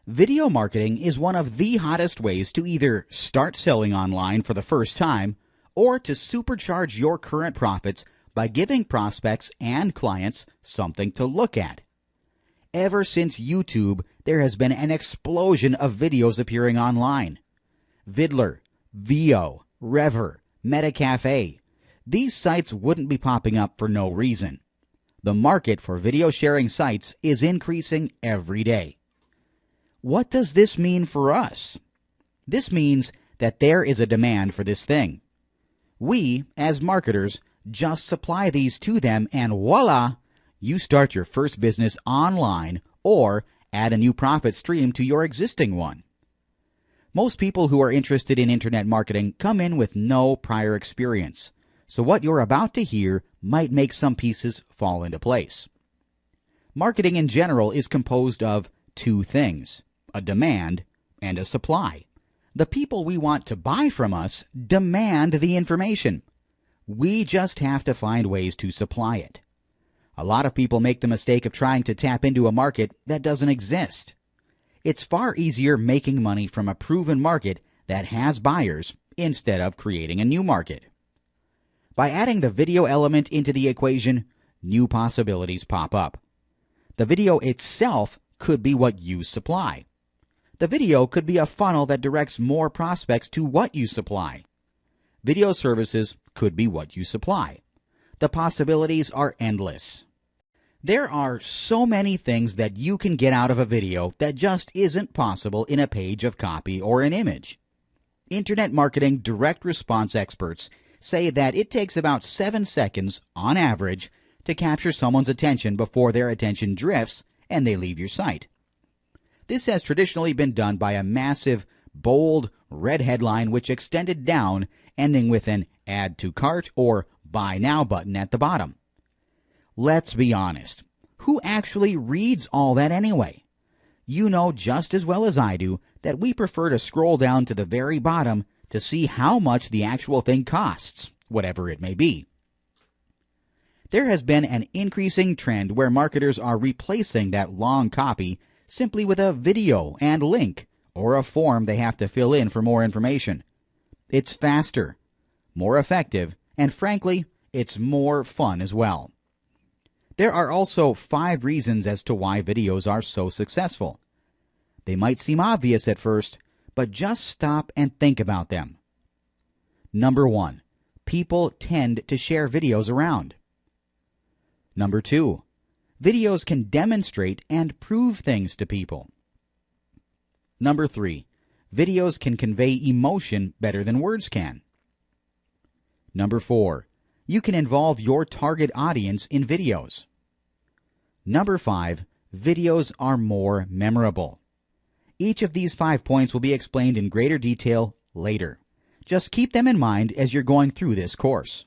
Video marketing is one of the hottest ways to either start selling online for the first time or to supercharge your current profits by giving prospects and clients something to look at. Ever since YouTube, there has been an explosion of videos appearing online. Vidler, Veo, Rever, MetaCafe. These sites wouldn't be popping up for no reason. The market for video sharing sites is increasing every day. What does this mean for us? This means that there is a demand for this thing. We, as marketers, just supply these to them and voila, you start your first business online or add a new profit stream to your existing one. Most people who are interested in internet marketing come in with no prior experience, so what you're about to hear might make some pieces fall into place. Marketing in general is composed of two things: a demand and a supply. The people we want to buy from us demand the information. We just have to find ways to supply it. A lot of people make the mistake of trying to tap into a market that doesn't exist. It's far easier making money from a proven market that has buyers instead of creating a new market. By adding the video element into the equation, new possibilities pop up. The video itself could be what you supply. The video could be a funnel that directs more prospects to what you supply. Video services could be what you supply. The possibilities are endless. There are so many things that you can get out of a video that just isn't possible in a page of copy or an image. Internet marketing direct response experts say that it takes about 7 seconds, on average, to capture someone's attention before their attention drifts and they leave your site. This has traditionally been done by a massive, bold, red headline which extended down, ending with an add to cart or buy now button at the bottom. Let's be honest. Who actually reads all that anyway? You know just as well as I do that we prefer to scroll down to the very bottom to see how much the actual thing costs, whatever it may be. There has been an increasing trend where marketers are replacing that long copy simply with a video and link, or a form they have to fill in for more information. It's faster, more effective, and frankly, it's more fun as well. There are also 5 reasons as to why videos are so successful. They might seem obvious at first, but just stop and think about them. Number 1, people tend to share videos around. Number 2, videos can demonstrate and prove things to people. Number 3, videos can convey emotion better than words can. Number 4, you can involve your target audience in videos. Number 5, videos are more memorable. Each of these 5 points will be explained in greater detail later. Just keep them in mind as you're going through this course.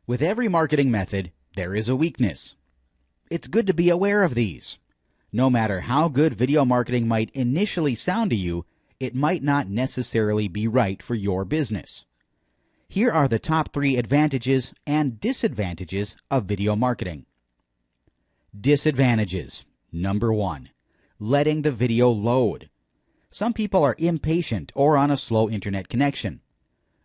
With every marketing method, there is a weakness. It's good to be aware of these. No matter how good video marketing might initially sound to you, it might not necessarily be right for your business. Here are the top 3 advantages and disadvantages of video marketing. Disadvantages. Number 1, letting the video load. Some people are impatient or on a slow internet connection.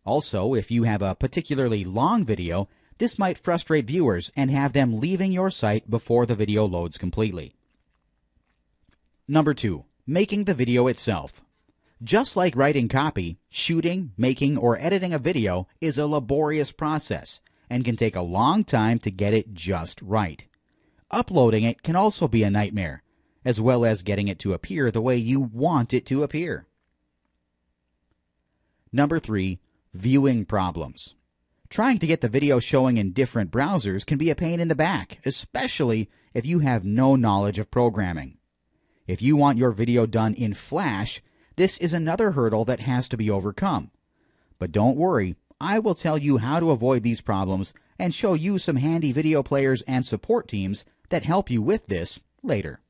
Also, if you have a particularly long video, this might frustrate viewers and have them leaving your site before the video loads completely. Number 2, making the video itself. Just like writing copy, shooting, making, or editing a video is a laborious process and can take a long time to get it just right. Uploading it can also be a nightmare, as well as getting it to appear the way you want it to appear. Number 3, viewing problems. Trying to get the video showing in different browsers can be a pain in the back, especially if you have no knowledge of programming. If you want your video done in Flash, this is another hurdle that has to be overcome. But don't worry, I will tell you how to avoid these problems and show you some handy video players and support teams that help you with this later.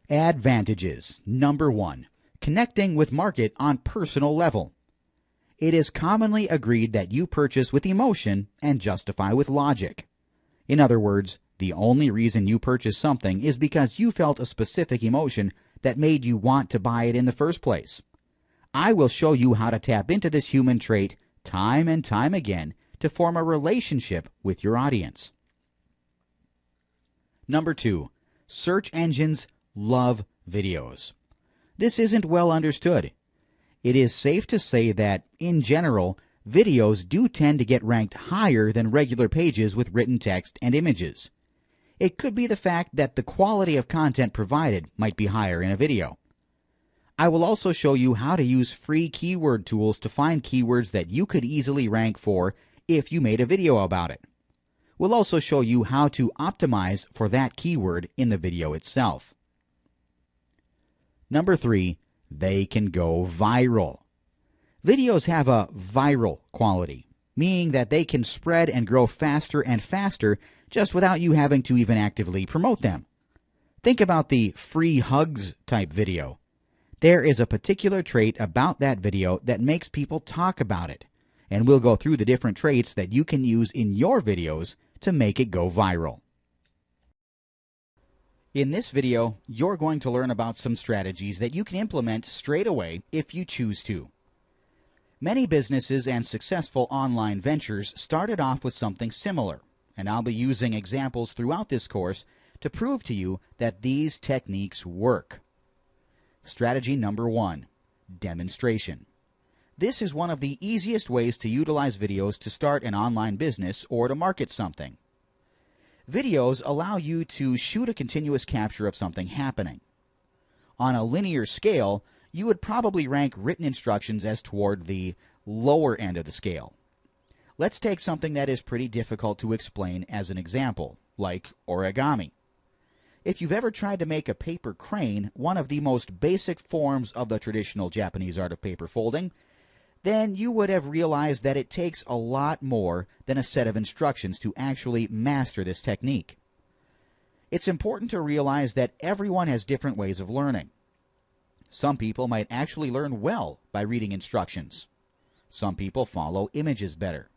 Advantages. Number 1, connecting with market on personal level. It is commonly agreed that you purchase with emotion and justify with logic. In other words, The only reason you purchased something is because you felt a specific emotion that made you want to buy it in the first place. I will show you how to tap into this human trait time and time again to form a relationship with your audience. Number 2, search engines love videos. This isn't well understood. It is safe to say that, in general, videos do tend to get ranked higher than regular pages with written text and images. It could be the fact that the quality of content provided might be higher in a video. I will also show you how to use free keyword tools to find keywords that you could easily rank for if you made a video about it. We'll also show you how to optimize for that keyword in the video itself. Number 3, they can go viral. Videos have a viral quality, meaning that they can spread and grow faster and faster just without you having to even actively promote them. Think about the free hugs type video. There is a particular trait about that video that makes people talk about it, and we'll go through the different traits that you can use in your videos to make it go viral. In this video, you're going to learn about some strategies that you can implement straight away if you choose to. Many businesses and successful online ventures started off with something similar, and I'll be using examples throughout this course to prove to you that these techniques work. Strategy number 1, demonstration. This is one of the easiest ways to utilize videos to start an online business or to market something. Videos allow you to shoot a continuous capture of something happening. On a linear scale, you would probably rank written instructions as toward the lower end of the scale. Let's take something that is pretty difficult to explain as an example, like origami. If you've ever tried to make a paper crane, one of the most basic forms of the traditional Japanese art of paper folding, then you would have realized that it takes a lot more than a set of instructions to actually master this technique. It's important to realize that everyone has different ways of learning. Some people might actually learn well by reading instructions. Some people follow images better.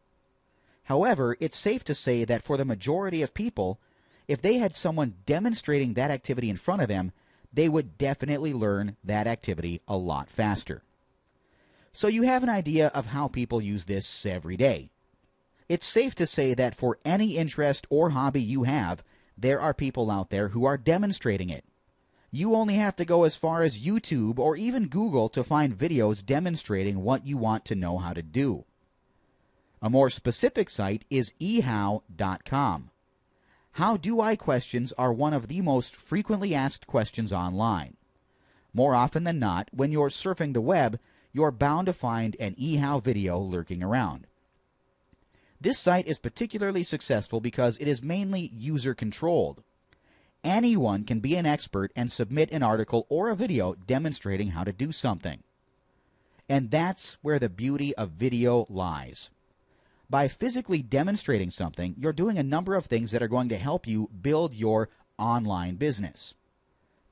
However, it's safe to say that for the majority of people, if they had someone demonstrating that activity in front of them, they would definitely learn that activity a lot faster. So you have an idea of how people use this every day. It's safe to say that for any interest or hobby you have, there are people out there who are demonstrating it. You only have to go as far as YouTube or even Google to find videos demonstrating what you want to know how to do. A more specific site is ehow.com. How do I questions are one of the most frequently asked questions online. More often than not, when you're surfing the web, you're bound to find an eHow video lurking around. This site is particularly successful because it is mainly user-controlled. Anyone can be an expert and submit an article or a video demonstrating how to do something. And that's where the beauty of video lies. By physically demonstrating something, you're doing a number of things that are going to help you build your online business.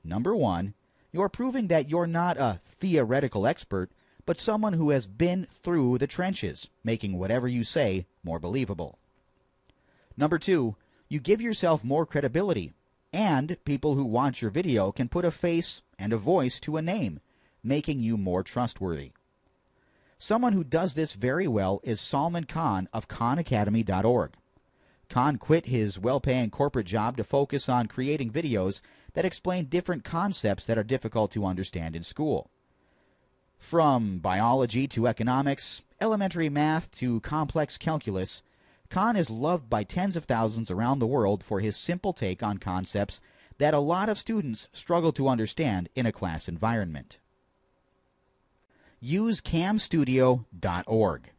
Number 1, you're proving that you're not a theoretical expert, but someone who has been through the trenches, making whatever you say more believable. Number 2, you give yourself more credibility, and people who watch your video can put a face and a voice to a name, making you more trustworthy. Someone who does this very well is Salman Khan of KhanAcademy.org. Khan quit his well-paying corporate job to focus on creating videos that explain different concepts that are difficult to understand in school. From biology to economics, elementary math to complex calculus, Khan is loved by tens of thousands around the world for his simple take on concepts that a lot of students struggle to understand in a class environment. Use camstudio.org.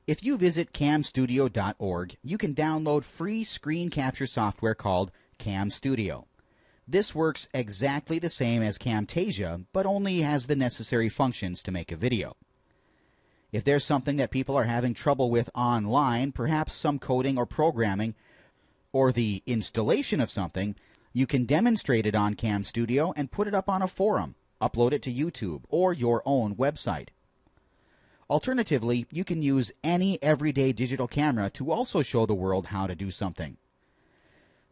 If you visit camstudio.org, you can download free screen capture software called Cam Studio. This works exactly the same as Camtasia, but only has the necessary functions to make a video. If there's something that people are having trouble with online, perhaps some coding or programming, or the installation of something, you can demonstrate it on Cam Studio and put it up on a forum, upload it to YouTube or your own website. Alternatively, you can use any everyday digital camera to also show the world how to do something.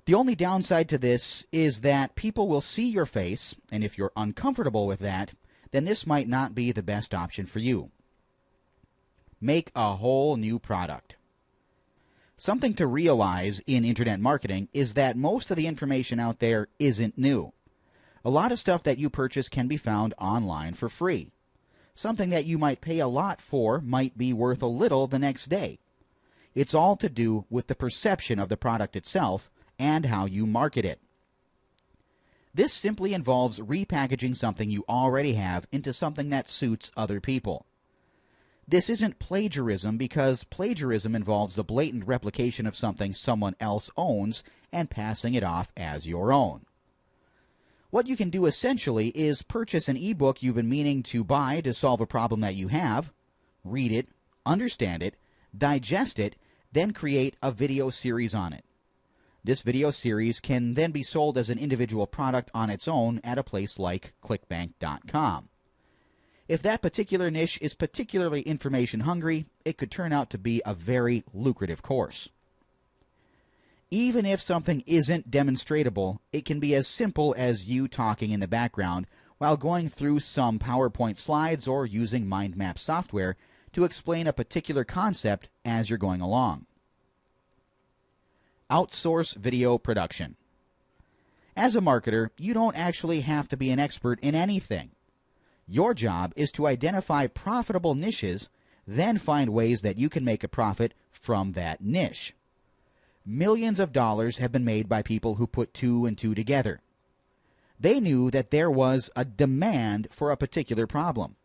The only downside to this is that people will see your face, and if you're uncomfortable with that, then this might not be the best option for you. Make a whole new product. Something to realize in internet marketing is that most of the information out there isn't new. A lot of stuff that you purchase can be found online for free. Something that you might pay a lot for might be worth a little the next day. It's all to do with the perception of the product itself and how you market it. This simply involves repackaging something you already have into something that suits other people. This isn't plagiarism because plagiarism involves the blatant replication of something someone else owns and passing it off as your own. What you can do essentially is purchase an ebook you've been meaning to buy to solve a problem that you have, read it, understand it, digest it, then create a video series on it. This video series can then be sold as an individual product on its own at a place like clickbank.com. If that particular niche is particularly information hungry, it could turn out to be a very lucrative course. Even if something isn't demonstratable, it can be as simple as you talking in the background while going through some PowerPoint slides or using mind map software to explain a particular concept as you're going along. Outsource video production. As a marketer, you don't actually have to be an expert in anything. Your job is to identify profitable niches, then find ways that you can make a profit from that niche. Millions of dollars have been made by people who put two and two together. They knew that there was a demand for a particular problem.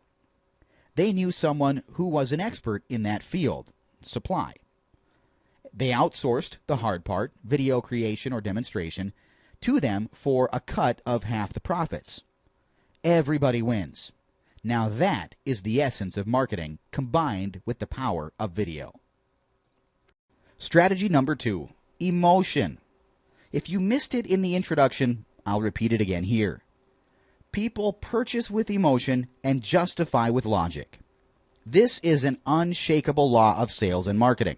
They knew someone who was an expert in that field, supply. They outsourced the hard part, video creation or demonstration, to them for a cut of half the profits. Everybody wins. Now that is the essence of marketing combined with the power of video. Strategy number 2, emotion. If you missed it in the introduction, I'll repeat it again here. People purchase with emotion and justify with logic. This is an unshakable law of sales and marketing.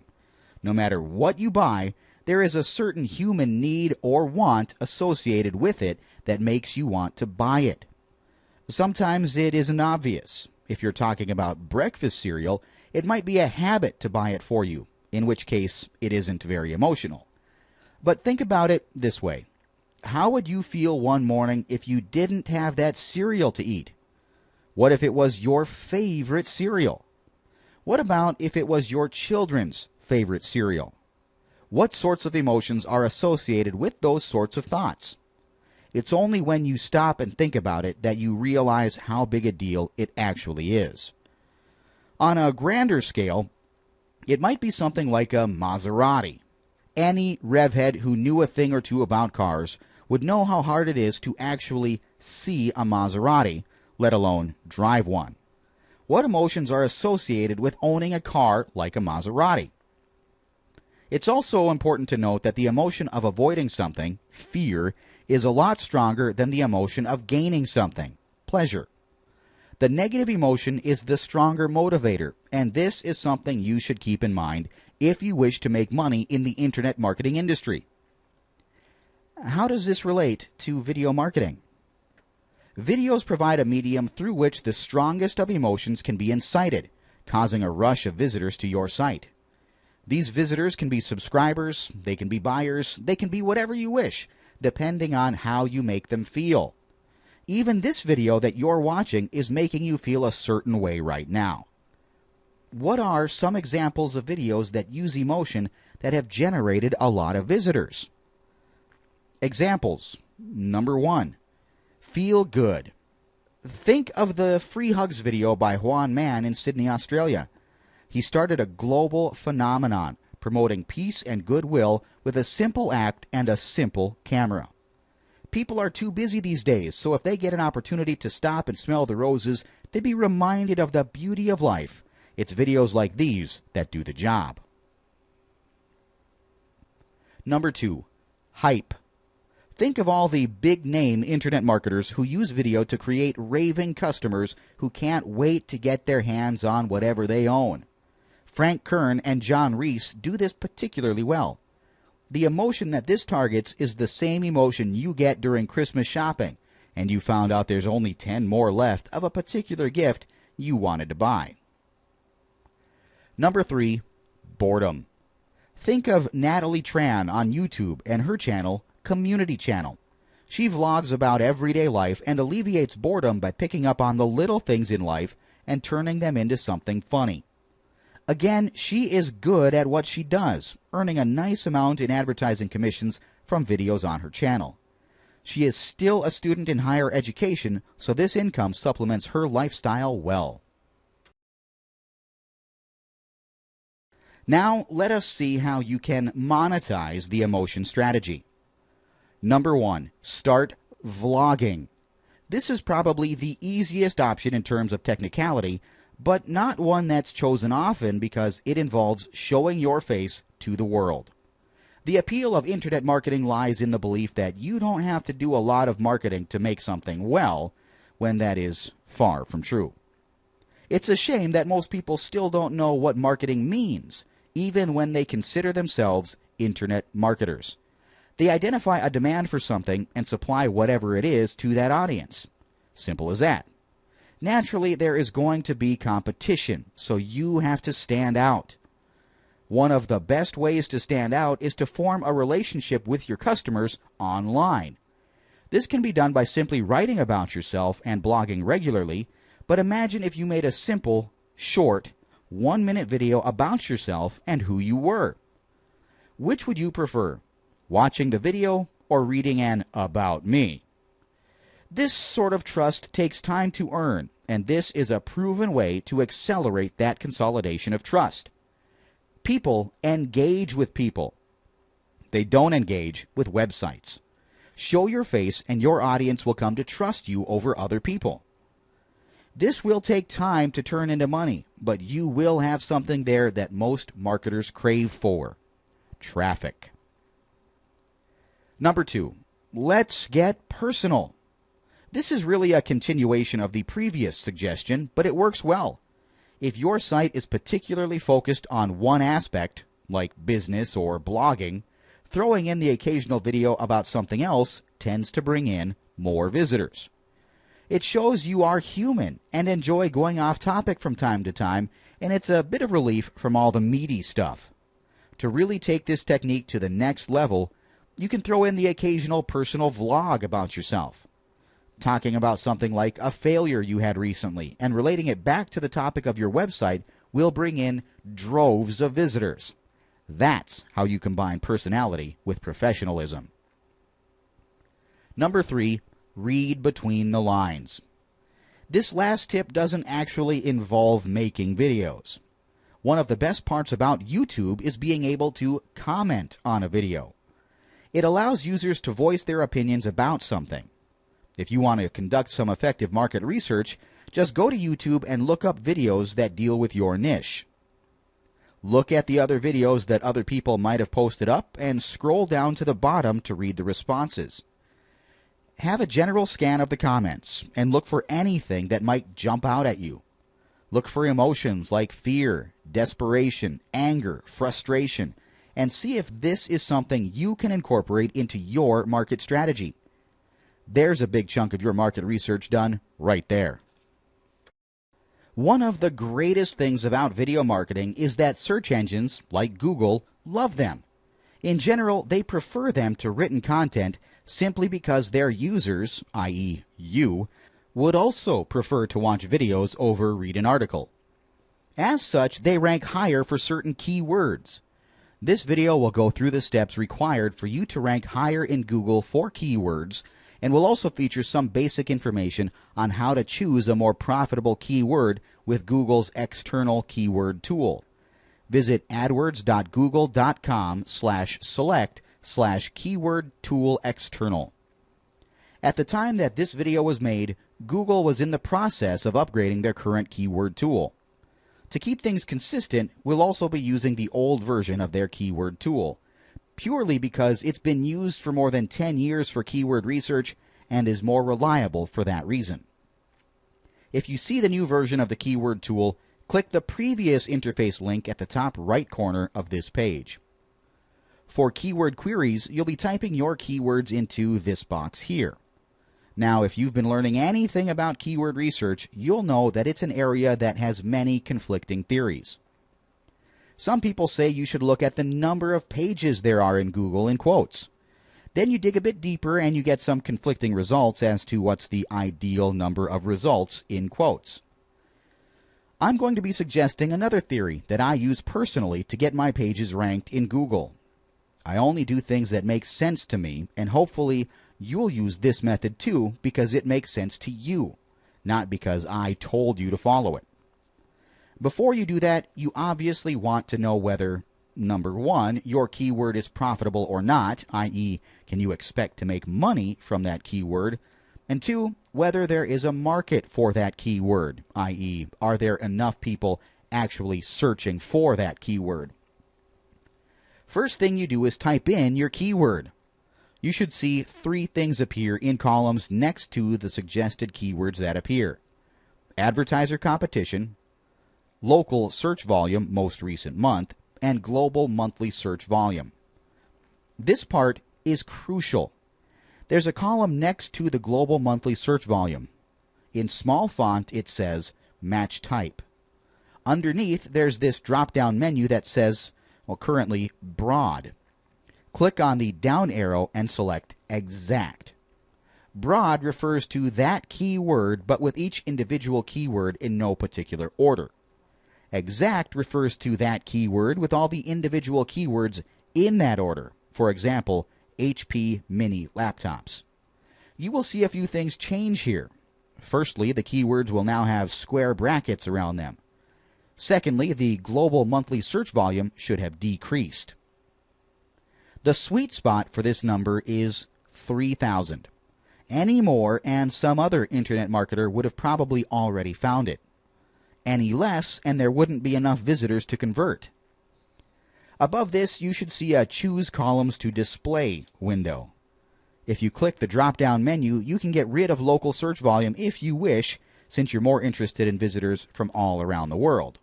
No matter what you buy, there is a certain human need or want associated with it that makes you want to buy it. Sometimes it isn't obvious. If you're talking about breakfast cereal, it might be a habit to buy it for you, in which case it isn't very emotional. But think about it this way. How would you feel one morning if you didn't have that cereal to eat? What if it was your favorite cereal? What about if it was your children's favorite cereal? What sorts of emotions are associated with those sorts of thoughts? It's only when you stop and think about it that you realize how big a deal it actually is. On a grander scale, it might be something like a Maserati. Any revhead who knew a thing or two about cars would know how hard it is to actually see a Maserati, let alone drive one. What emotions are associated with owning a car like a Maserati? It's also important to note that the emotion of avoiding something, fear, is a lot stronger than the emotion of gaining something, pleasure. The negative emotion is the stronger motivator, and this is something you should keep in mind if you wish to make money in the internet marketing industry. How does this relate to video marketing? Videos provide a medium through which the strongest of emotions can be incited, causing a rush of visitors to your site. These visitors can be subscribers, they can be buyers, they can be whatever you wish, depending on how you make them feel. Even this video that you're watching is making you feel a certain way right now. What are some examples of videos that use emotion that have generated a lot of visitors? Examples. Number 1. Feel good. Think of the Free Hugs video by Juan Mann in Sydney, Australia. He started a global phenomenon promoting peace and goodwill with a simple act and a simple camera. People are too busy these days, so if they get an opportunity to stop and smell the roses, they'd be reminded of the beauty of life. It's videos like these that do the job. Number 2, hype. Think of all the big-name internet marketers who use video to create raving customers who can't wait to get their hands on whatever they own. Frank Kern and John Reese do this particularly well. The emotion that this targets is the same emotion you get during Christmas shopping, and you found out there's only 10 more left of a particular gift you wanted to buy. Number 3, boredom. Think of Natalie Tran on YouTube and her channel, Community Channel. She vlogs about everyday life and alleviates boredom by picking up on the little things in life and turning them into something funny. Again, she is good at what she does, earning a nice amount in advertising commissions from videos on her channel. She is still a student in higher education, so this income supplements her lifestyle well. Now, let us see how you can monetize the emotion strategy. Number 1, start vlogging. This is probably the easiest option in terms of technicality, but not one that's chosen often because it involves showing your face to the world. The appeal of internet marketing lies in the belief that you don't have to do a lot of marketing to make something well, when that is far from true. It's a shame that most people still don't know what marketing means, even when they consider themselves internet marketers. They identify a demand for something and supply whatever it is to that audience. Simple as that. Naturally, there is going to be competition, so you have to stand out. One of the best ways to stand out is to form a relationship with your customers online. This can be done by simply writing about yourself and blogging regularly, but imagine if you made a simple, short, 1-minute video about yourself and who you were. Which would you prefer, watching the video or reading an "About Me"? This sort of trust takes time to earn, and this is a proven way to accelerate that consolidation of trust. People engage with people. They don't engage with websites. Show your face and your audience will come to trust you over other people. This will take time to turn into money, but you will have something there that most marketers crave for: traffic. Number 2, let's get personal. This is really a continuation of the previous suggestion, but it works well. If your site is particularly focused on one aspect, like business or blogging, throwing in the occasional video about something else tends to bring in more visitors. It shows you are human and enjoy going off topic from time to time, and it's a bit of relief from all the meaty stuff. To really take this technique to the next level, you can throw in the occasional personal vlog about yourself. Talking about something like a failure you had recently and relating it back to the topic of your website will bring in droves of visitors. That's how you combine personality with professionalism. Number 3, read between the lines. This last tip doesn't actually involve making videos. One of the best parts about YouTube is being able to comment on a video. It allows users to voice their opinions about something. If you want to conduct some effective market research, just go to YouTube and look up videos that deal with your niche. Look at the other videos that other people might have posted up and scroll down to the bottom to read the responses. Have a general scan of the comments and look for anything that might jump out at you. Look for emotions like fear, desperation, anger, frustration, and see if this is something you can incorporate into your market strategy. There's a big chunk of your market research done right there. One of the greatest things about video marketing is that search engines, like Google, love them. In general, they prefer them to written content simply because their users, i.e. you, would also prefer to watch videos over read an article. As such, they rank higher for certain keywords. This video will go through the steps required for you to rank higher in Google for keywords, and will also feature some basic information on how to choose a more profitable keyword with Google's external keyword tool. Visit adwords.google.com/select/keyword tool external. At the time that this video was made, Google was in the process of upgrading their current keyword tool. To keep things consistent, we'll also be using the old version of their keyword tool, purely because it's been used for more than 10 years for keyword research and is more reliable for that reason. If you see the new version of the keyword tool, click the previous interface link at the top right corner of this page. For keyword queries, you'll be typing your keywords into this box here. Now, if you've been learning anything about keyword research, you'll know that it's an area that has many conflicting theories. Some people say you should look at the number of pages there are in Google in quotes. Then you dig a bit deeper and you get some conflicting results as to what's the ideal number of results in quotes. I'm going to be suggesting another theory that I use personally to get my pages ranked in Google. I only do things that make sense to me, and hopefully you'll use this method too because it makes sense to you, not because I told you to follow it. Before you do that, you obviously want to know whether, number one, your keyword is profitable or not, i.e., can you expect to make money from that keyword, and two, whether there is a market for that keyword, i.e., are there enough people actually searching for that keyword. First thing you do is type in your keyword. You should see three things appear in columns next to the suggested keywords that appear: advertiser competition, local search volume most recent month, and global monthly search volume. This part is crucial. There's a column next to the global monthly search volume. In small font it says match type. Underneath there's this drop-down menu that says, well, currently broad. Click on the down arrow and select exact. Broad refers to that keyword but with each individual keyword in no particular order. Exact refers to that keyword with all the individual keywords in that order. For example, HP mini laptops. You will see a few things change here. Firstly, the keywords will now have square brackets around them. Secondly, the global monthly search volume should have decreased. The sweet spot for this number is 3,000. Any more and some other internet marketer would have probably already found it. Any less and there wouldn't be enough visitors to convert. Above this, you should see a Choose Columns to Display window. If you click the drop-down menu, you can get rid of local search volume if you wish, since you're more interested in visitors from all around the world.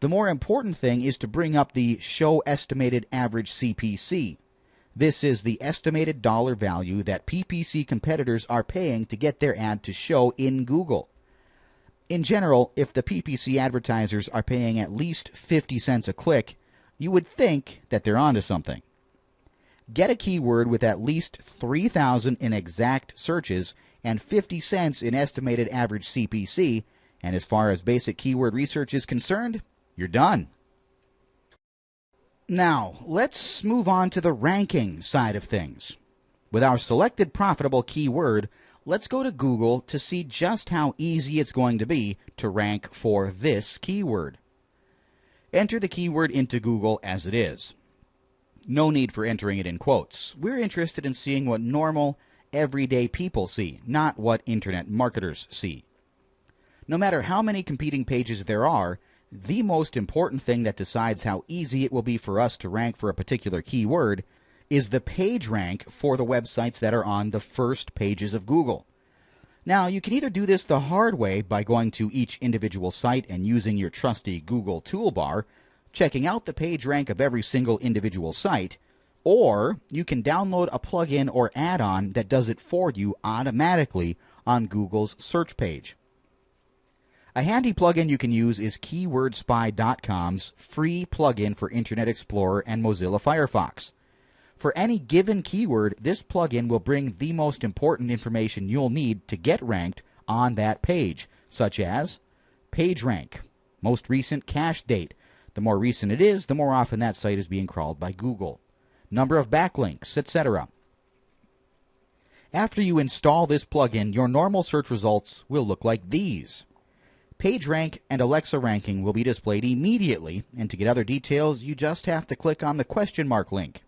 The more important thing is to bring up the Show Estimated Average CPC. This is the estimated dollar value that PPC competitors are paying to get their ad to show in Google. In general, if the PPC advertisers are paying at least 50 cents a click, you would think that they're onto something. Get a keyword with at least 3,000 in exact searches and 50 cents in estimated average CPC, and as far as basic keyword research is concerned, you're done. Now, let's move on to the ranking side of things. With our selected profitable keyword, let's go to Google to see just how easy it's going to be to rank for this keyword. Enter the keyword into Google as it is. No need for entering it in quotes. We're interested in seeing what normal, everyday people see, not what internet marketers see. No matter how many competing pages there are, the most important thing that decides how easy it will be for us to rank for a particular keyword is the page rank for the websites that are on the first pages of Google. Now, you can either do this the hard way by going to each individual site and using your trusty Google toolbar, checking out the page rank of every single individual site, or you can download a plugin or add-on that does it for you automatically on Google's search page. A handy plugin you can use is KeywordSpy.com's free plugin for Internet Explorer and Mozilla Firefox. For any given keyword, this plugin will bring the most important information you'll need to get ranked on that page, such as page rank, most recent cache date. The more recent it is, the more often that site is being crawled by Google, number of backlinks, etc. After you install this plugin, your normal search results will look like these. PageRank and Alexa ranking will be displayed immediately, and to get other details, you just have to click on the question mark link.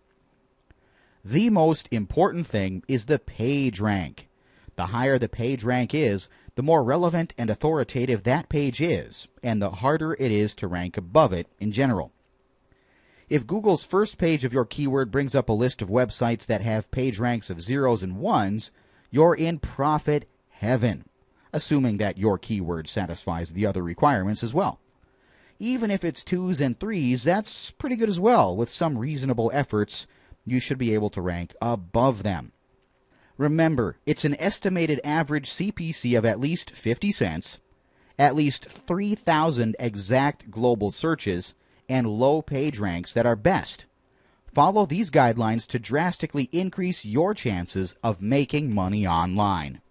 The most important thing is the page rank. The higher the page rank is, the more relevant and authoritative that page is, and the harder it is to rank above it in general. If Google's first page of your keyword brings up a list of websites that have page ranks of 0s and 1s, you're in profit heaven, assuming that your keyword satisfies the other requirements as well. Even if it's 2s and 3s, that's pretty good as well. With some reasonable efforts, you should be able to rank above them. Remember, it's an estimated average CPC of at least 50 cents, at least 3,000 exact global searches, and low page ranks that are best. Follow these guidelines to drastically increase your chances of making money online.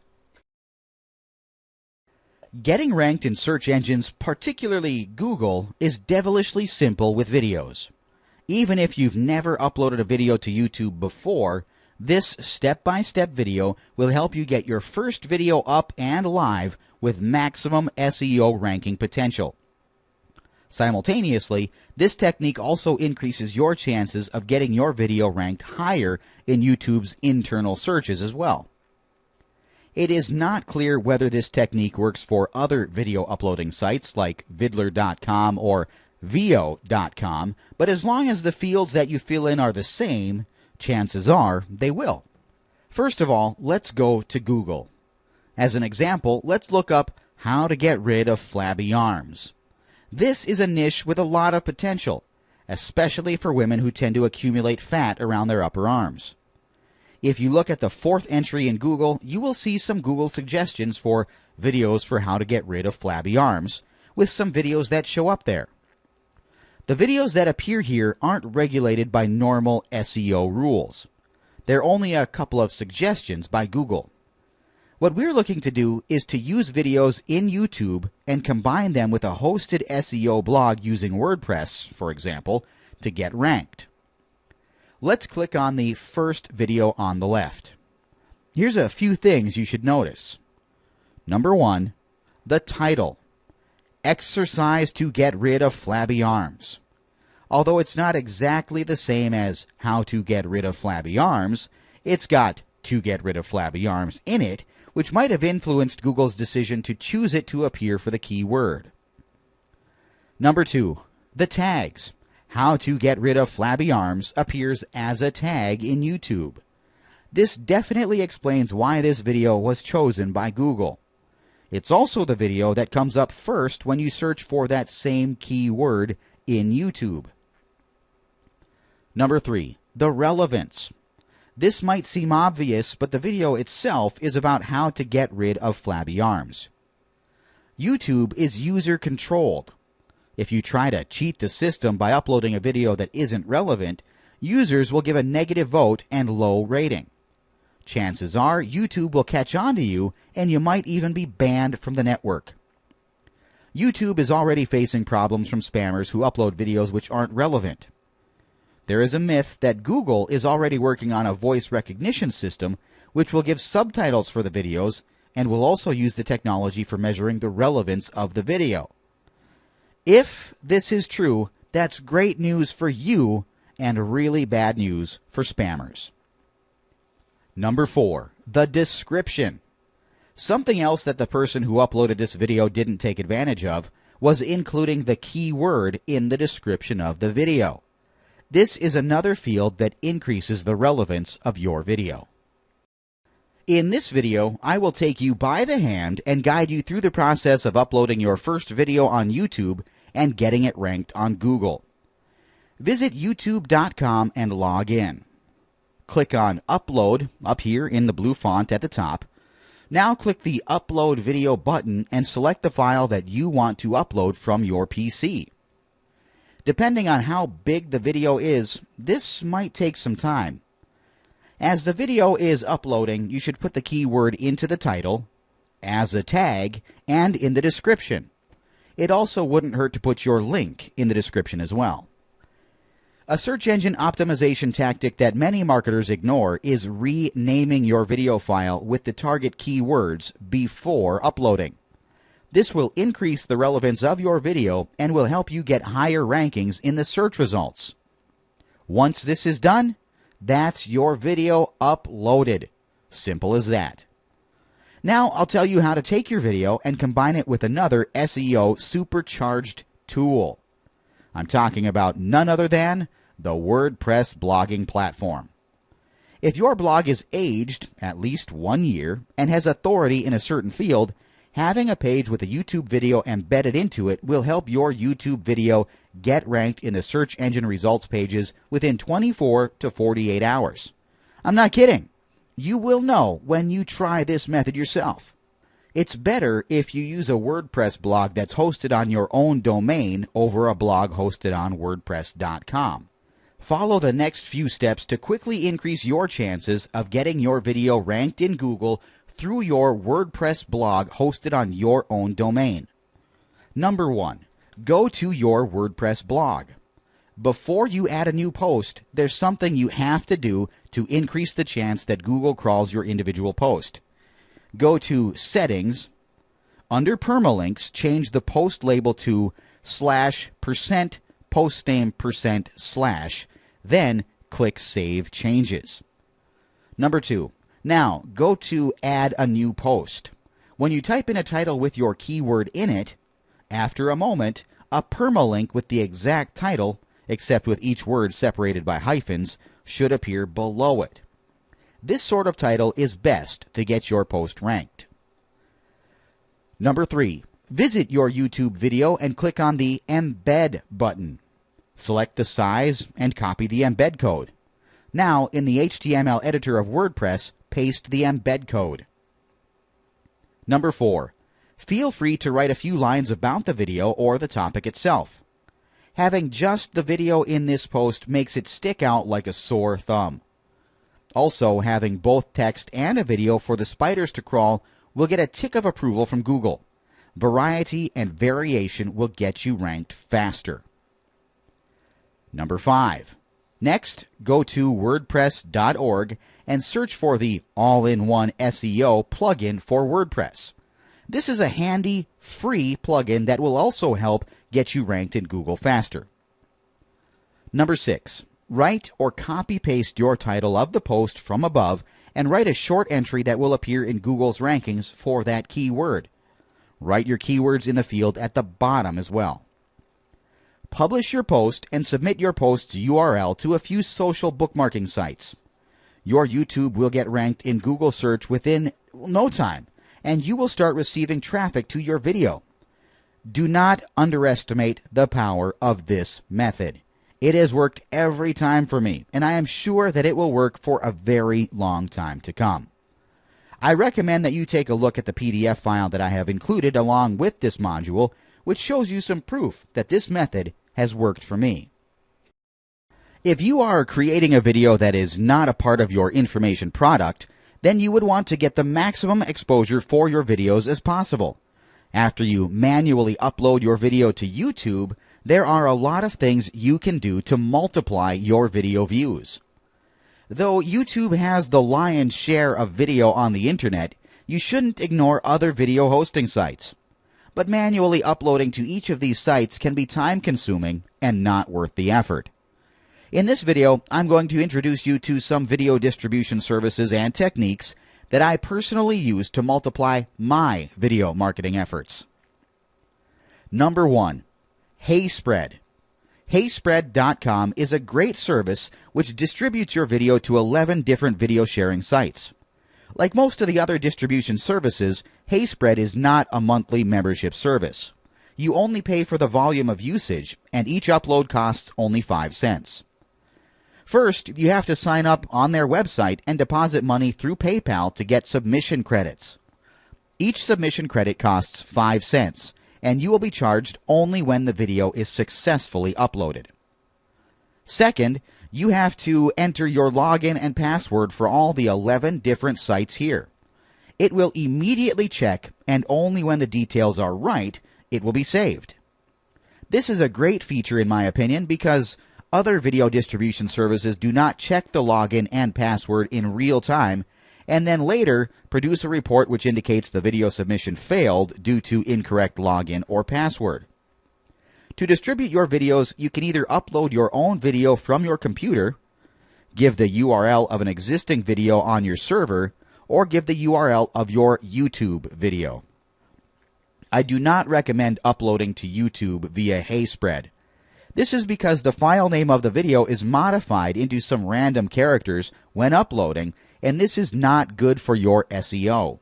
Getting ranked in search engines, particularly Google, is devilishly simple with videos. Even if you've never uploaded a video to YouTube before, this step-by-step video will help you get your first video up and live with maximum SEO ranking potential. Simultaneously, this technique also increases your chances of getting your video ranked higher in YouTube's internal searches as well. It is not clear whether this technique works for other video uploading sites like vidler.com or veo.com, but as long as the fields that you fill in are the same, chances are they will. First of all, let's go to Google. As an example, let's look up how to get rid of flabby arms. This is a niche with a lot of potential, especially for women who tend to accumulate fat around their upper arms. If you look at the fourth entry in Google, you will see some Google suggestions for videos for how to get rid of flabby arms, with some videos that show up there. The videos that appear here aren't regulated by normal SEO rules. They're only a couple of suggestions by Google. What we're looking to do is to use videos in YouTube and combine them with a hosted SEO blog using WordPress, for example, to get ranked. Let's click on the first video on the left. Here's a few things you should notice. Number 1, the title. Exercise to get rid of flabby arms. Although it's not exactly the same as how to get rid of flabby arms, it's got to get rid of flabby arms in it, which might have influenced Google's decision to choose it to appear for the keyword. Number 2, the tags. How to get rid of flabby arms appears as a tag in YouTube. This definitely explains why this video was chosen by Google. It's also the video that comes up first when you search for that same keyword in YouTube. Number 3, the relevance. This might seem obvious, but the video itself is about how to get rid of flabby arms. YouTube is user-controlled. If you try to cheat the system by uploading a video that isn't relevant, users will give a negative vote and low rating. Chances are YouTube will catch on to you, and you might even be banned from the network. YouTube is already facing problems from spammers who upload videos which aren't relevant. There is a myth that Google is already working on a voice recognition system which will give subtitles for the videos and will also use the technology for measuring the relevance of the video. If this is true, that's great news for you and really bad news for spammers. Number 4, the description. Something else that the person who uploaded this video didn't take advantage of was including the keyword in the description of the video. This is another field that increases the relevance of your video. In this video, I will take you by the hand and guide you through the process of uploading your first video on YouTube and getting it ranked on Google. Visit youtube.com and log in. Click on Upload up here in the blue font at the top. Now click the Upload Video button and select the file that you want to upload from your PC. Depending on how big the video is, this might take some time. As the video is uploading, you should put the keyword into the title, as a tag, and in the description. It also wouldn't hurt to put your link in the description as well. A search engine optimization tactic that many marketers ignore is renaming your video file with the target keywords before uploading. This will increase the relevance of your video and will help you get higher rankings in the search results. Once this is done, that's your video uploaded. Simple as that. Now I'll tell you how to take your video and combine it with another SEO supercharged tool. I'm talking about none other than the WordPress blogging platform. If your blog is aged at least 1 year and has authority in a certain field, Having a page with a YouTube video embedded into it will help your YouTube video get ranked in the search engine results pages within 24 to 48 hours. I'm not kidding. You will know when you try this method yourself. It's better if you use a WordPress blog that's hosted on your own domain over a blog hosted on WordPress.com. Follow the next few steps to quickly increase your chances of getting your video ranked in Google through your WordPress blog hosted on your own domain. Number 1. Go to your WordPress blog. Before you add a new post, there's something you have to do to increase the chance that Google crawls your individual post. Go to Settings. Under Permalinks, change the post label to /% postname %/, then click Save Changes. Number 2. Now, go to Add a New Post. When you type in a title with your keyword in it, after a moment, a permalink with the exact title, except with each word separated by hyphens, should appear below it. This sort of title is best to get your post ranked. Number 3. Visit your YouTube video and click on the Embed button. Select the size and copy the embed code. Now, in the HTML editor of WordPress, paste the embed code. Number 4. Feel free to write a few lines about the video or the topic itself. Having just the video in this post makes it stick out like a sore thumb. Also, having both text and a video for the spiders to crawl will get a tick of approval from Google. Variety and variation will get you ranked faster. Number 5. Next, go to WordPress.org and search for the all-in-one SEO plugin for WordPress. This is a handy, free plugin that will also help get you ranked in Google faster. Number 6. Write or copy-paste your title of the post from above and write a short entry that will appear in Google's rankings for that keyword. Write your keywords in the field at the bottom as well. Publish your post and submit your post's URL to a few social bookmarking sites. Your YouTube will get ranked in Google search within no time, and you will start receiving traffic to your video. Do not underestimate the power of this method. It has worked every time for me, and I am sure that it will work for a very long time to come. I recommend that you take a look at the PDF file that I have included along with this module, which shows you some proof that this method has worked for me. If you are creating a video that is not a part of your information product, then you would want to get the maximum exposure for your videos as possible. After you manually upload your video to YouTube, there are a lot of things you can do to multiply your video views. Though YouTube has the lion's share of video on the internet, you shouldn't ignore other video hosting sites. But manually uploading to each of these sites can be time-consuming and not worth the effort. In this video, I'm going to introduce you to some video distribution services and techniques that I personally use to multiply my video marketing efforts. Number 1. HeySpread. HeySpread.com is a great service which distributes your video to 11 different video sharing sites. Like most of the other distribution services, HeySpread is not a monthly membership service. You only pay for the volume of usage, and each upload costs only 5 cents. First, you have to sign up on their website and deposit money through PayPal to get submission credits. Each submission credit costs 5 cents, and you will be charged only when the video is successfully uploaded. Second, you have to enter your login and password for all the 11 different sites here. It will immediately check, and only when the details are right, it will be saved. This is a great feature in my opinion because other video distribution services do not check the login and password in real time and then later produce a report which indicates the video submission failed due to incorrect login or password. To distribute your videos, you can either upload your own video from your computer, give the URL of an existing video on your server, or give the URL of your YouTube video. I do not recommend uploading to YouTube via HeySpread. This is because the file name of the video is modified into some random characters when uploading, and this is not good for your SEO.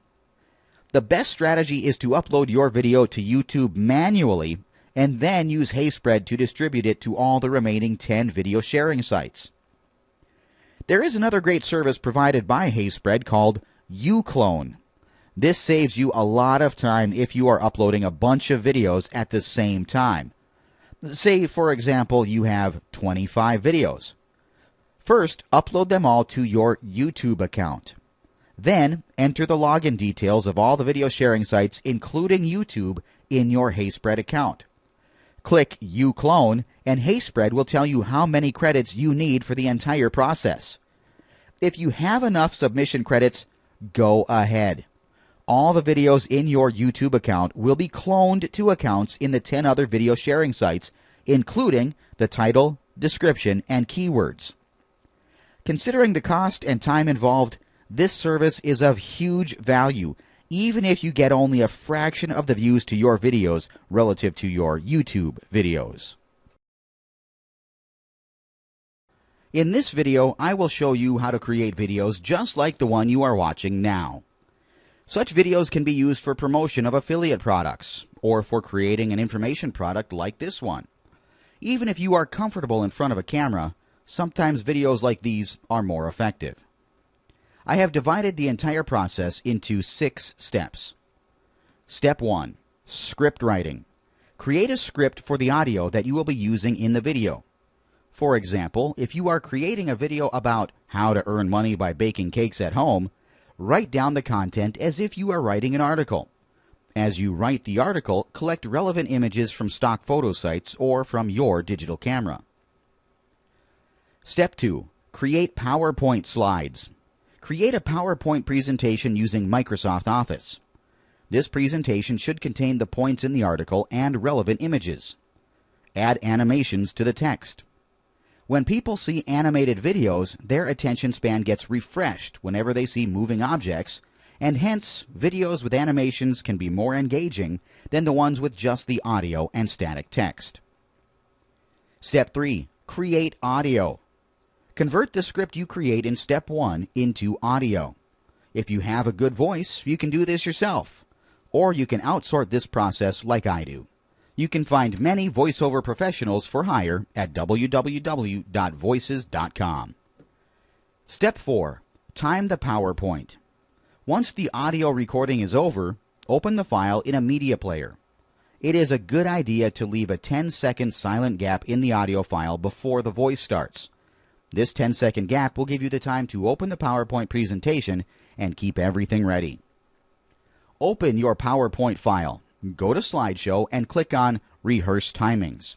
The best strategy is to upload your video to YouTube manually and then use HeySpread to distribute it to all the remaining 10 video sharing sites. There is another great service provided by HeySpread called uClone. This saves you a lot of time if you are uploading a bunch of videos at the same time. Say, for example, you have 25 videos. First, upload them all to your YouTube account. Then, enter the login details of all the video sharing sites, including YouTube, in your HeySpread account. Click uClone, and HeySpread will tell you how many credits you need for the entire process. If you have enough submission credits, go ahead. All the videos in your YouTube account will be cloned to accounts in the 10 other video sharing sites, including the title, description, and keywords. Considering the cost and time involved, this service is of huge value, even if you get only a fraction of the views to your videos relative to your YouTube videos. In this video, I will show you how to create videos just like the one you are watching now. Such videos can be used for promotion of affiliate products, or for creating an information product like this one. Even if you are comfortable in front of a camera, sometimes videos like these are more effective. I have divided the entire process into 6 steps. Step 1. Script writing. Create a script for the audio that you will be using in the video. For example, if you are creating a video about how to earn money by baking cakes at home, write down the content as if you are writing an article. As you write the article, collect relevant images from stock photo sites or from your digital camera. Step 2. Create PowerPoint slides. Create a PowerPoint presentation using Microsoft Office. This presentation should contain the points in the article and relevant images. Add animations to the text. When people see animated videos, their attention span gets refreshed whenever they see moving objects, and hence, videos with animations can be more engaging than the ones with just the audio and static text. Step 3. Create audio. Convert the script you create in Step 1 into audio. If you have a good voice, you can do this yourself, or you can outsource this process like I do. You can find many voiceover professionals for hire at www.voices.com. Step 4. Time the PowerPoint. Once the audio recording is over, open the file in a media player. It is a good idea to leave a 10-second silent gap in the audio file before the voice starts. This 10-second gap will give you the time to open the PowerPoint presentation and keep everything ready. Open your PowerPoint file, go to Slideshow, and click on Rehearse Timings.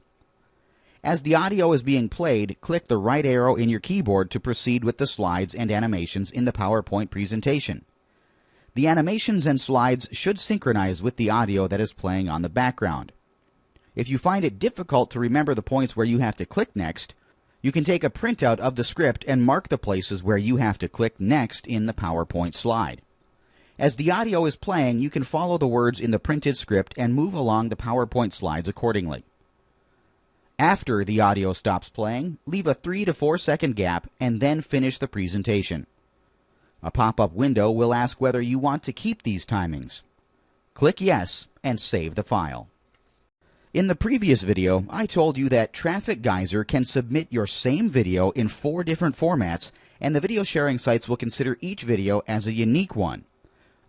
As the audio is being played, click the right arrow in your keyboard to proceed with the slides and animations in the PowerPoint presentation. The animations and slides should synchronize with the audio that is playing on the background. If you find it difficult to remember the points where you have to click next, you can take a printout of the script and mark the places where you have to click next in the PowerPoint slide. As the audio is playing, you can follow the words in the printed script and move along the PowerPoint slides accordingly. After the audio stops playing, leave a 3 to 4 second gap and then finish the presentation. A pop-up window will ask whether you want to keep these timings. Click Yes and save the file. In the previous video, I told you that Traffic Geyser can submit your same video in 4 different formats, and the video sharing sites will consider each video as a unique one.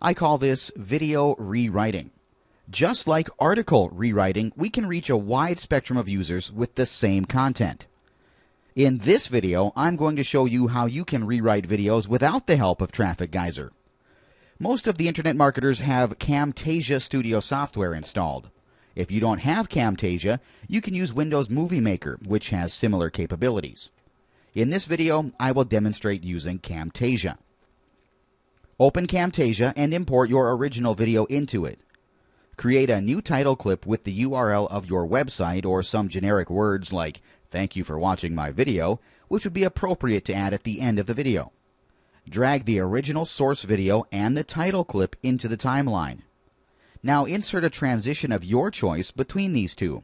I call this video rewriting. Just like article rewriting, we can reach a wide spectrum of users with the same content. In this video, I'm going to show you how you can rewrite videos without the help of Traffic Geyser. Most of the internet marketers have Camtasia Studio software installed. If you don't have Camtasia, you can use Windows Movie Maker, which has similar capabilities. In this video, I will demonstrate using Camtasia. Open Camtasia and import your original video into it. Create a new title clip with the URL of your website or some generic words like "Thank you for watching my video," which would be appropriate to add at the end of the video. Drag the original source video and the title clip into the timeline. Now insert a transition of your choice between these two.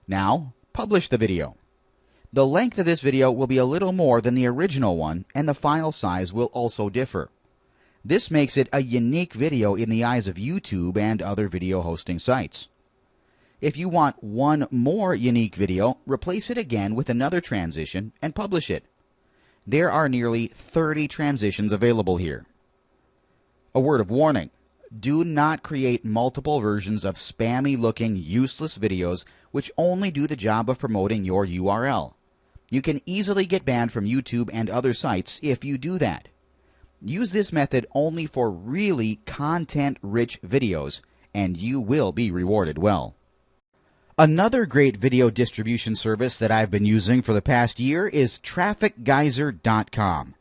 Now, publish the video. The length of this video will be a little more than the original one, and the file size will also differ. This makes it a unique video in the eyes of YouTube and other video hosting sites. If you want one more unique video, replace it again with another transition and publish it. There are nearly 30 transitions available here. A word of warning: do not create multiple versions of spammy-looking, useless videos which only do the job of promoting your URL. You can easily get banned from YouTube and other sites if you do that. Use this method only for really content-rich videos, and you will be rewarded well. Another great video distribution service that I've been using for the past year is TrafficGeyser.com.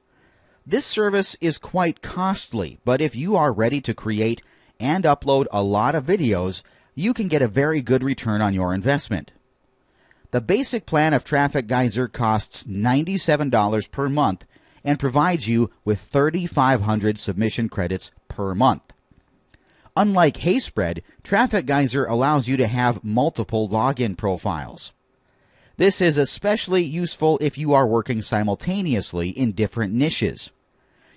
This service is quite costly, but if you are ready to create and upload a lot of videos, you can get a very good return on your investment. The basic plan of Traffic Geyser costs $97 per month and provides you with 3,500 submission credits per month. Unlike HeySpread, Traffic Geyser allows you to have multiple login profiles. This is especially useful if you are working simultaneously in different niches.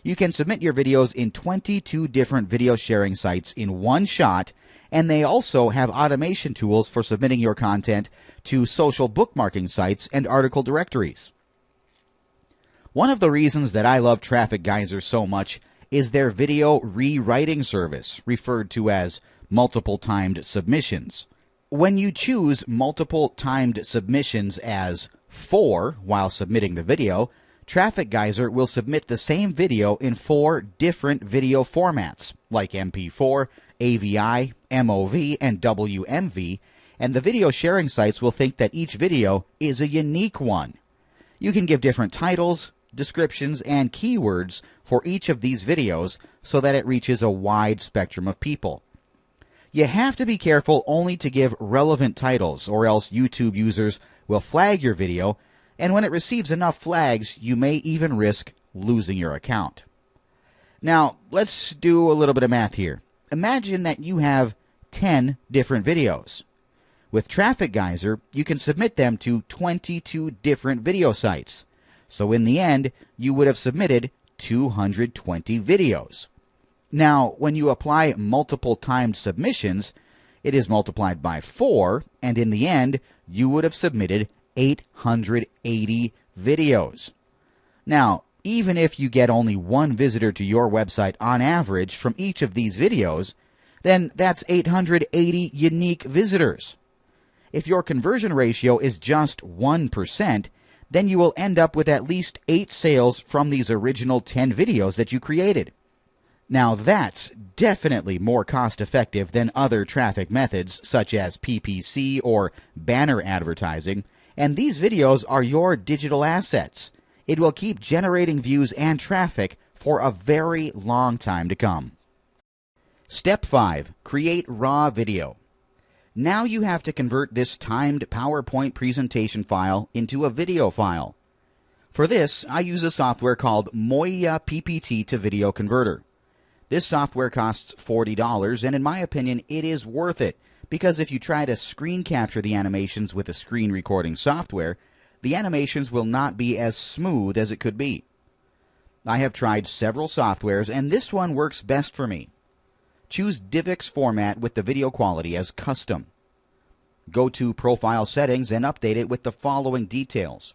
You can submit your videos in 22 different video sharing sites in one shot, and they also have automation tools for submitting your content to social bookmarking sites and article directories. One of the reasons that I love Traffic Geyser so much is their video rewriting service, referred to as multiple timed submissions. When you choose multiple timed submissions as 4 while submitting the video, Traffic Geyser will submit the same video in 4 different video formats, like MP4, AVI, MOV, and WMV, and the video sharing sites will think that each video is a unique one. You can give different titles, descriptions, and keywords for each of these videos so that it reaches a wide spectrum of people. You have to be careful only to give relevant titles, or else YouTube users will flag your video, and when it receives enough flags, you may even risk losing your account. Now, let's do a little bit of math here. Imagine that you have 10 different videos. With Traffic Geyser, you can submit them to 22 different video sites. So in the end, you would have submitted 220 videos. Now, when you apply multiple timed submissions, it is multiplied by 4, and in the end, you would have submitted 880 videos. Now, even if you get only one visitor to your website on average from each of these videos, then that's 880 unique visitors. If your conversion ratio is just 1%, then you will end up with at least 8 sales from these original 10 videos that you created. Now that's definitely more cost-effective than other traffic methods such as PPC or banner advertising, and these videos are your digital assets. It will keep generating views and traffic for a very long time to come. Step 5. Create raw video. Now you have to convert this timed PowerPoint presentation file into a video file. For this, I use a software called Moya PPT to Video Converter. This software costs $40, and in my opinion, it is worth it, because if you try to screen capture the animations with a screen recording software, the animations will not be as smooth as it could be. I have tried several softwares, and this one works best for me. Choose DivX format with the video quality as custom. Go to Profile Settings and update it with the following details.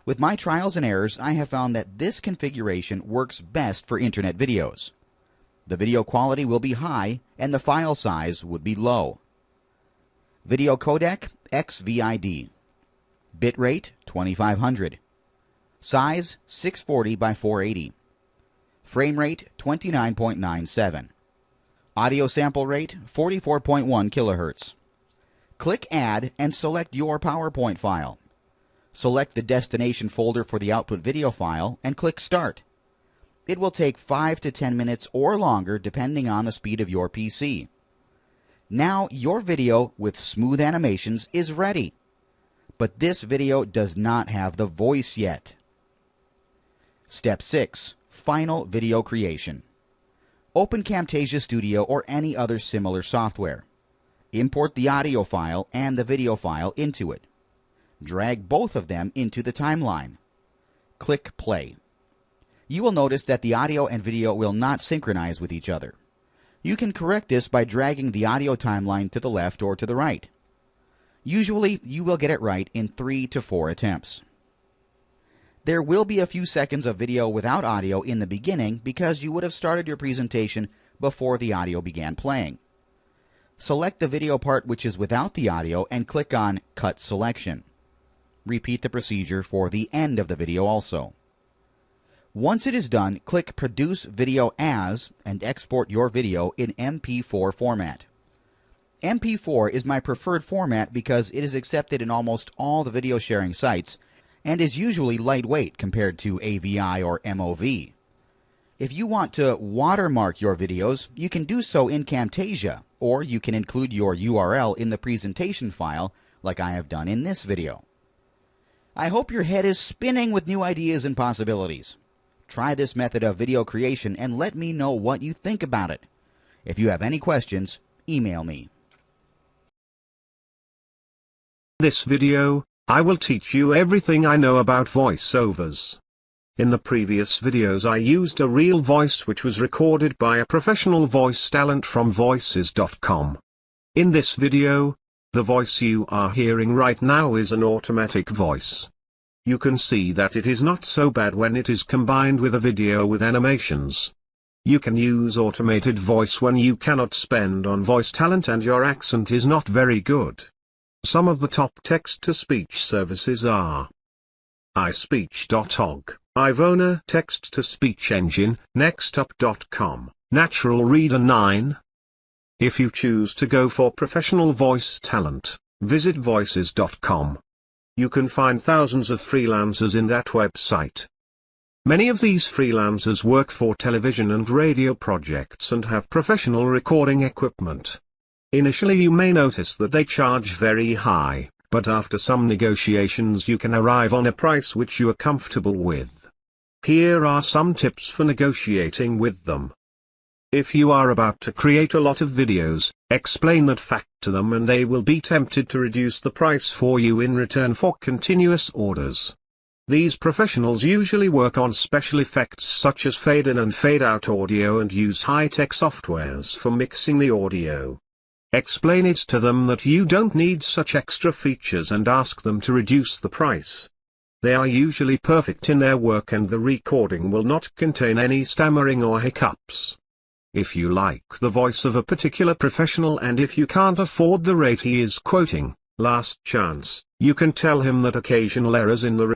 With my trials and errors, I have found that this configuration works best for internet videos. The video quality will be high, and the file size would be low. Video codec XVID. Bitrate 2500. Size 640 by 480. Frame rate 29.97. Audio sample rate 44.1 kHz. Click Add and select your PowerPoint file. Select the destination folder for the output video file and click Start. It will take 5 to 10 minutes or longer depending on the speed of your PC. Now your video with smooth animations is ready. But this video does not have the voice yet. Step 6. Final video creation. Open Camtasia Studio or any other similar software. Import the audio file and the video file into it. Drag both of them into the timeline. Click Play. you will notice that the audio and video will not synchronize with each other. You can correct this by dragging the audio timeline to the left or to the right. Usually, you will get it right in 3 to 4 attempts. There will be a few seconds of video without audio in the beginning because you would have started your presentation before the audio began playing. Select the video part which is without the audio and click on Cut Selection. Repeat the procedure for the end of the video also. Once it is done, click Produce Video As and export your video in MP4 format. MP4 is my preferred format because it is accepted in almost all the video sharing sites and is usually lightweight compared to AVI or MOV. If you want to watermark your videos, you can do so in Camtasia, or you can include your URL in the presentation file like I have done in this video. I hope your head is spinning with new ideas and possibilities. Try this method of video creation and let me know what you think about it. If you have any questions, email me. This video, I will teach you everything I know about voiceovers. In the previous videos I used a real voice which was recorded by a professional voice talent from voices.com. In this video, the voice you are hearing right now is an automatic voice. You can see that it is not so bad when it is combined with a video with animations. You can use automated voice when you cannot spend on voice talent and your accent is not very good. Some of the top text-to-speech services are iSpeech.org, Ivona text-to-speech engine, nextup.com, Natural Reader 9. If you choose to go for professional voice talent, visit voices.com. You can find thousands of freelancers in that website. Many of these freelancers work for television and radio projects and have professional recording equipment. Initially you may notice that they charge very high, but after some negotiations you can arrive on a price which you are comfortable with. Here are some tips for negotiating with them. If you are about to create a lot of videos, explain that fact to them and they will be tempted to reduce the price for you in return for continuous orders. These professionals usually work on special effects such as fade in and fade out audio and use high-tech softwares for mixing the audio. Explain it to them that you don't need such extra features and ask them to reduce the price. They are usually perfect in their work and the recording will not contain any stammering or hiccups. If you like the voice of a particular professional and if you can't afford the rate he is quoting, last chance, you can tell him that occasional errors in the